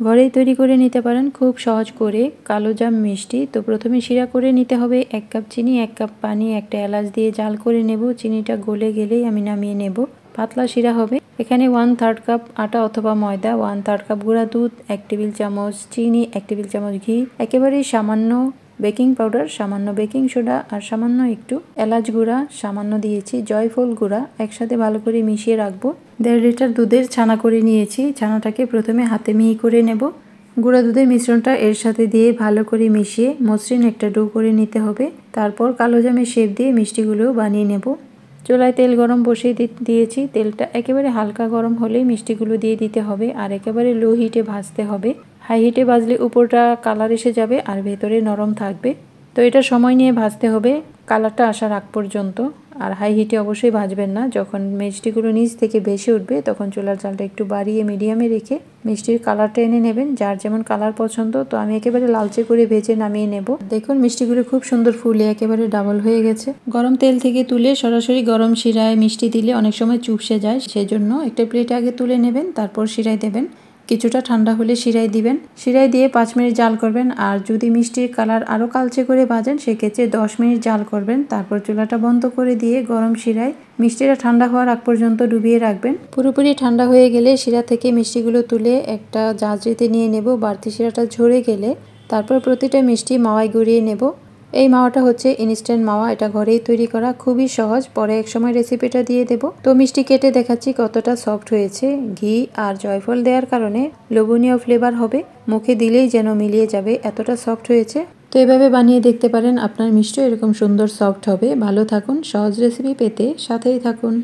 ঘরেই তৈরি করে নিতে পারেন খুব সহজ করে কালোজাম মিষ্টি। তো প্রথমে শিরা করে নিতে হবে 1 কাপ চিনি, 1 কাপ পানি, একটা এলাচ দিয়ে জাল করে নেব। চিনিটা গলে গেলেই আমি নামিয়ে নেব। পাতলা শিরা হবে। এখানে 1/3 কাপ আটা অথবা ময়দা, 1/3 কাপ গুঁড়া দুধ, 1 টেবিল চামচ চিনি, 1 টেবিল চামচ ঘি, একেবারেই সামান্য বেকিং পাউডার, সামান্য বেকিং সোডা আর সামান্য একটু এলাচ গুঁড়া সামান্য দিয়েছি, জয়ফল গুঁড়া একসাথে ভালো করে মিশিয়ে রাখবো। 1.5 লিটার দুধের ছানা করে নিয়েছি। ছানাটাকে প্রথমে হাতে মিহি করে নেব। গুঁড়া দুধের মিশ্রণটা এর সাথে দিয়ে ভালো করে মিশিয়ে মসৃণ একটা ডো করে নিতে হবে। তারপর কালোজামের শেপ দিয়ে মিষ্টিগুলো বানিয়ে নেব। চুলায় তেল গরম বসিয়ে দিয়েছি। তেলটা একেবারে হালকা গরম হলেই মিষ্টিগুলো দিয়ে দিতে হবে আর একেবারে লো হিটে ভাজতে হবে। হাই হিটে ভাজলে উপরটা কালার এসে যাবে আর ভেতরে নরম থাকবে। তো এটা সময় নিয়ে ভাজতে হবে কালারটা আসার আগ পর্যন্ত। আর হাই হিটে অবশ্যই ভাজবেন না। যখন মিষ্টিগুলো নিচ থেকে ভেসে উঠবে তখন চুলার জালটা একটু বাড়িয়ে মিডিয়ামে রেখে মিষ্টির কালারটা এনে নেবেন, যার যেমন কালার পছন্দ। তো আমি একেবারে লালচে করে ভেজে নামিয়ে নেব। দেখুন মিষ্টিগুলো খুব সুন্দর ফুলে একেবারে ডাবল হয়ে গেছে। গরম তেল থেকে তুলে সরাসরি গরম শিরায় মিষ্টি দিলে অনেক সময় চুপসে যায়, সেজন্য একটা প্লেট আগে তুলে নেবেন, তারপর শিরায় দেবেন। কিছুটা ঠান্ডা হলে শিরায় দিবেন। শিরায় দিয়ে 5 মিনিট জাল করবেন। আর যদি মিষ্টির কালার আরও কালচে করে ভাজেন সেক্ষেত্রে 10 মিনিট জাল করবেন। তারপর চুলাটা বন্ধ করে দিয়ে গরম শিরায় মিষ্টিটা ঠান্ডা হওয়ার আগ পর্যন্ত ডুবিয়ে রাখবেন। পুরোপুরি ঠান্ডা হয়ে গেলে শিরা থেকে মিষ্টিগুলো তুলে একটা জাঁজরিতে নিয়ে নেব। বাড়তি শিরাটা ঝরে গেলে তারপর প্রতিটা মিষ্টি মাওয়ায় গড়িয়ে নেব। এই মাওয়াটা হচ্ছে ইনস্ট্যান্ট মাওয়া, এটা ঘরেই তৈরি করা, খুবই সহজ। পরে এক সময় রেসিপিটা দিয়ে দেব। তো মিষ্টি কেটে দেখাচ্ছি কতটা সফট হয়েছে। ঘি আর জয়ফল দেওয়ার কারণে লোভনীয় ফ্লেভার হবে, মুখে দিলেই যেন মিলিয়ে যাবে, এতটা সফট হয়েছে। তো এভাবে বানিয়ে দেখতে পারেন, আপনার মিষ্টি এরকম সুন্দর সফট হবে। ভালো থাকুন। সহজ রেসিপি পেতে সাথেই থাকুন।